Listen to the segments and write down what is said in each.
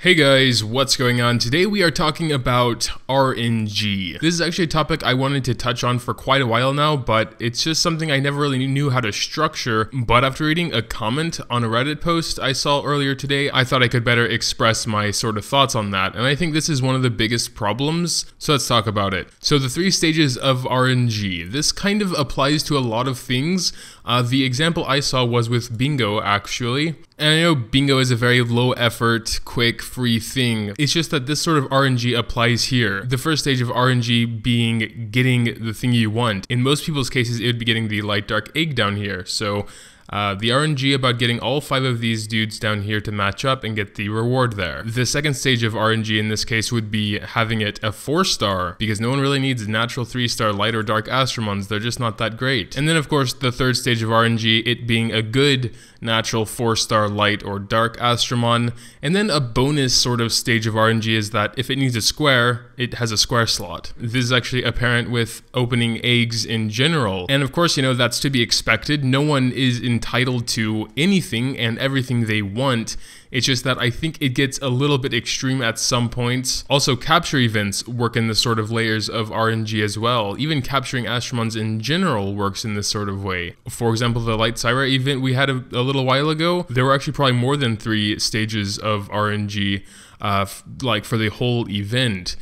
Hey guys, what's going on? Today we are talking about RNG. This is actually a topic I wanted to touch on for quite a while now, but it's just something I never really knew how to structure. But after reading a comment on a Reddit post I saw earlier today, I thought I could better express my sort of thoughts on that. And I think this is one of the biggest problems, so let's talk about it. So the 3 stages of RNG. This kind of applies to a lot of things. The example I saw was with bingo, actually. And I know bingo is a very low effort, quick, free thing. It's just that this sort of RNG applies here. The first stage of RNG being getting the thing you want. In most people's cases, it would be getting the light dark egg down here. So the RNG about getting all 5 of these dudes down here to match up and get the reward there. The second stage of RNG in this case would be having it a 4-star, because no one really needs natural 3-star light or dark Astromons. They're just not that great. And then of course the third stage of RNG, it being a good natural 4-star light or dark Astromon. And then a bonus sort of stage of RNG is that if it needs a square, it has a square slot. This is actually apparent with opening eggs in general. And of course, you know, that's to be expected. No one is entitled to anything and everything they want. It's just that I think it gets a little bit extreme at some points. Also, capture events work in this sort of layers of RNG as well. Even capturing Astromons in general works in this sort of way. For example, the Light Syra event we had a little while ago, there were actually probably more than 3 stages of RNG like for the whole event.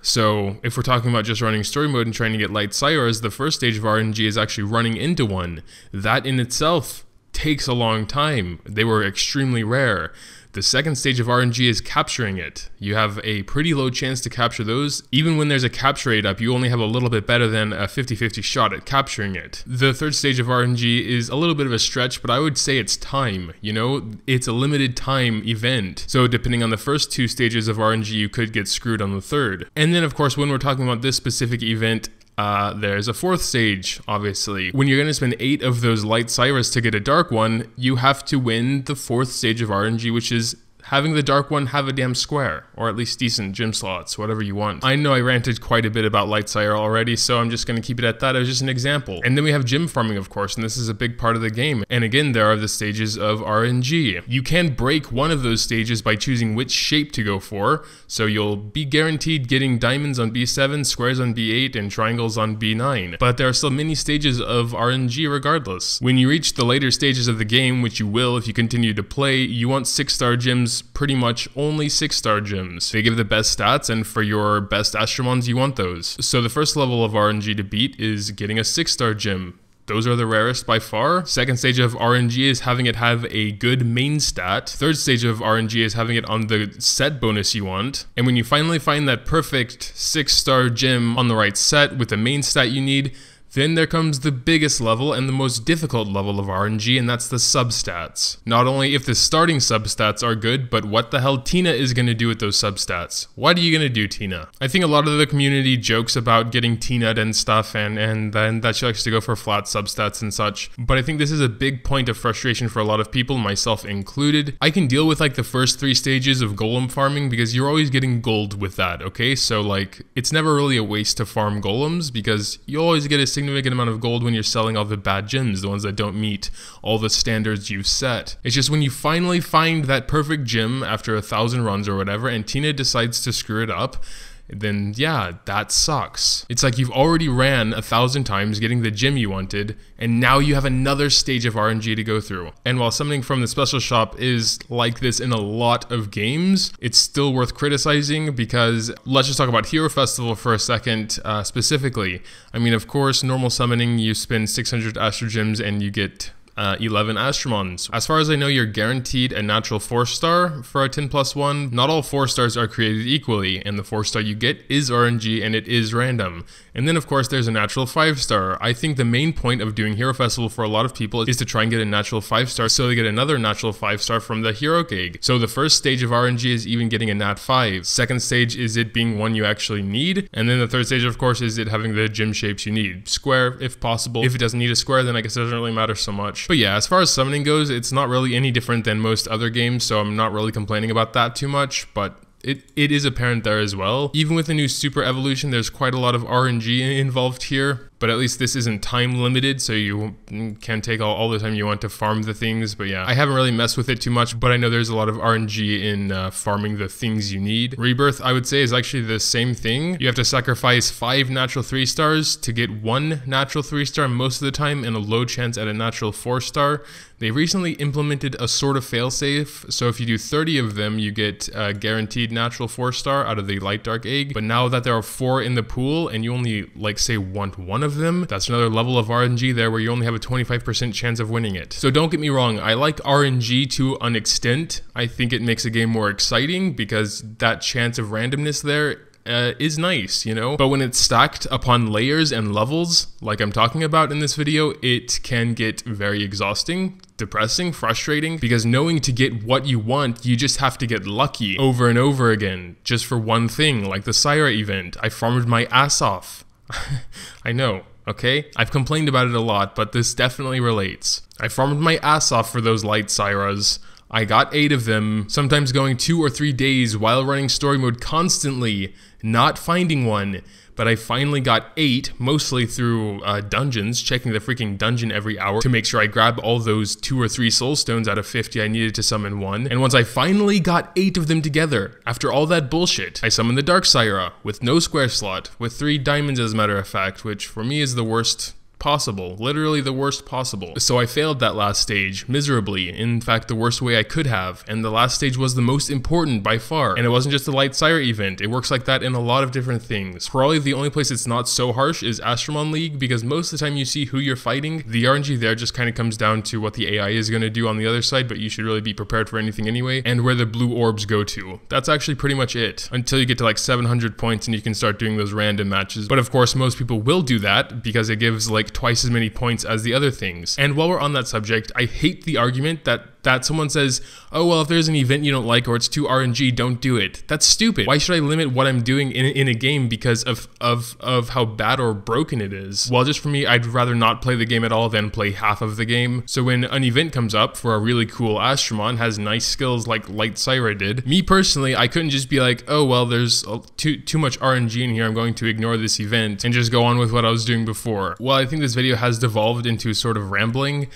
So if we're talking about just running story mode and trying to get Light Syras, the first stage of RNG is actually running into one. That in itself takes a long time. They were extremely rare. The second stage of RNG is capturing it. You have a pretty low chance to capture those. Even when there's a capture rate up, you only have a little bit better than a 50-50 shot at capturing it. The third stage of RNG is a little bit of a stretch, but I would say it's time. You know, it's a limited time event. So depending on the first 2 stages of RNG, you could get screwed on the third. And then of course, when we're talking about this specific event, there's a 4th stage, obviously. When you're going to spend 8 of those Light Syras to get a dark one, you have to win the 4th stage of RNG, which is having the dark one have a damn square, or at least decent gem slots, whatever you want. I know I ranted quite a bit about Light Syra already, so I'm just going to keep it at that as just an example. And then we have gem farming, of course, and this is a big part of the game. And again, there are the stages of RNG. You can break one of those stages by choosing which shape to go for, so you'll be guaranteed getting diamonds on B7, squares on B8, and triangles on B9. But there are still many stages of RNG regardless. When you reach the later stages of the game, which you will if you continue to play, you want 6-star gems, pretty much only 6-star gems. They give the best stats, and for your best Astromons, you want those. So the first level of RNG to beat is getting a 6-star gem. Those are the rarest by far. Second stage of RNG is having it have a good main stat. Third stage of RNG is having it on the set bonus you want. And when you finally find that perfect 6-star gem on the right set with the main stat you need, then there comes the biggest level and the most difficult level of RNG, and that's the substats. Not only if the starting substats are good, but what the hell Tina is going to do with those substats. What are you going to do, Tina? I think a lot of the community jokes about getting Tina'd and stuff, and then that she likes to go for flat substats and such. But I think this is a big point of frustration for a lot of people, myself included. I can deal with like the first 3 stages of golem farming because you're always getting gold with that, okay? So like, it's never really a waste to farm golems because you always get a significant amount of gold when you're selling all the bad gems, the ones that don't meet all the standards you've set. It's just when you finally find that perfect gem after 1,000 runs or whatever, and Tina decides to screw it up, then yeah, that sucks. It's like you've already ran 1,000 times getting the gem you wanted, and now you have another stage of RNG to go through. And while summoning from the special shop is like this in a lot of games, it's still worth criticizing because let's just talk about Hero Festival for a second specifically. I mean, of course, normal summoning, you spend 600 Astro Gems and you get 11 Astromons. As far as I know, you're guaranteed a natural 4-star for a 10+1. Not all 4-stars are created equally, and the 4-star you get is RNG and it is random. And then of course there's a natural 5-star. I think the main point of doing Hero Festival for a lot of people is to try and get a natural 5-star so they get another natural 5-star from the hero egg. So the first stage of RNG is even getting a nat 5. Second stage is it being one you actually need. And then the third stage of course is it having the gem shapes you need. Square if possible. If it doesn't need a square, then I guess it doesn't really matter so much. But yeah, as far as summoning goes, it's not really any different than most other games, so I'm not really complaining about that too much, but it is apparent there as well. Even with the new super evolution, there's quite a lot of RNG involved here. but at least this isn't time limited, so you can take all the time you want to farm the things. But yeah, I haven't really messed with it too much, but I know there's a lot of RNG in farming the things you need. Rebirth, I would say, is actually the same thing. You have to sacrifice 5 natural 3 stars to get 1 natural 3 star most of the time, and a low chance at a natural 4 star. They recently implemented a sort of failsafe, so if you do 30 of them, you get a guaranteed natural 4 star out of the light dark egg. But now that there are 4 in the pool and you only, like, say want 1 of them, that's another level of RNG there where you only have a 25% chance of winning it. So don't get me wrong, I like RNG to an extent. I think it makes a game more exciting because that chance of randomness there is nice, you know? But when it's stacked upon layers and levels, like I'm talking about in this video, it can get very exhausting, depressing, frustrating, because knowing to get what you want, you just have to get lucky over and over again, just for one thing, like the Syra event. I farmed my ass off. I know, okay? I've complained about it a lot, but this definitely relates. I farmed my ass off for those light Syras. I got 8 of them, sometimes going 2 or 3 days while running story mode constantly, not finding one, but I finally got 8, mostly through dungeons, checking the freaking dungeon every hour to make sure I grab all those 2 or 3 soul stones out of 50 I needed to summon 1. And once I finally got 8 of them together, after all that bullshit, I summoned the Dark Syra with no square slot, with 3 diamonds as a matter of fact, which for me is the worst possible, literally the worst possible. So I failed that last stage miserably, in fact the worst way I could have, and the last stage was the most important by far. And it wasn't just the light Syra event, it works like that in a lot of different things. Probably the only place it's not so harsh is Astromon League, because most of the time you see who you're fighting. The RNG there just kind of comes down to what the AI is going to do on the other side, but you should really be prepared for anything anyway, and where the blue orbs go to. That's actually pretty much it, until you get to like 700 points and you can start doing those random matches. But of course most people will do that because it gives like twice as many points as the other things. And while we're on that subject, I hate the argument that someone says, oh well, if there's an event you don't like or it's too RNG, don't do it. That's stupid. Why should I limit what I'm doing in a game because of how bad or broken it is? Well, just for me, I'd rather not play the game at all than play half of the game. So when an event comes up for a really cool Astromon, has nice skills like Light Syra did, me personally, I couldn't just be like, oh well, there's too much RNG in here, I'm going to ignore this event and just go on with what I was doing before. Well, I think this video has devolved into sort of rambling.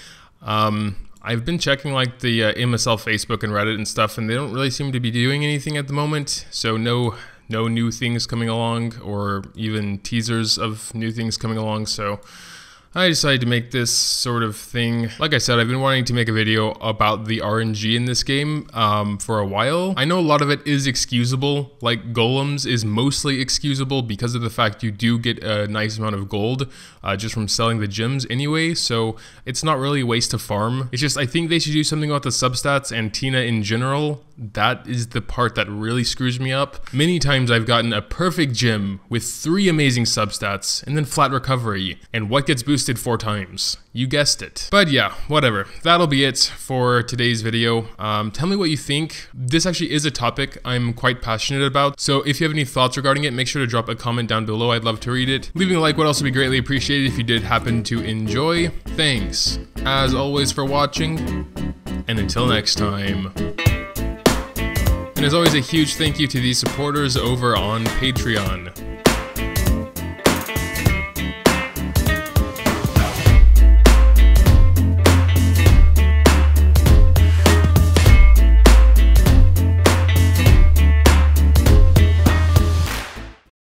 I've been checking like the MSL Facebook and Reddit and stuff, and they don't really seem to be doing anything at the moment. So no new things coming along, or even teasers of new things coming along. So I decided to make this sort of thing. Like I said, I've been wanting to make a video about the RNG in this game for a while. I know a lot of it is excusable, like golems is mostly excusable because of the fact you do get a nice amount of gold just from selling the gems anyway, so it's not really a waste to farm. It's just I think they should do something about the substats and Tina in general. That is the part that really screws me up. Many times I've gotten a perfect gem with 3 amazing substats and then flat recovery, and what gets boosted 4 times? You guessed it. But yeah, whatever. That'll be it for today's video. Tell me what you think. This actually is a topic I'm quite passionate about, so if you have any thoughts regarding it, make sure to drop a comment down below. I'd love to read it. Leaving a like would also be greatly appreciated if you did happen to enjoy. Thanks, as always, for watching, and until next time. And as always, a huge thank you to the supporters over on Patreon.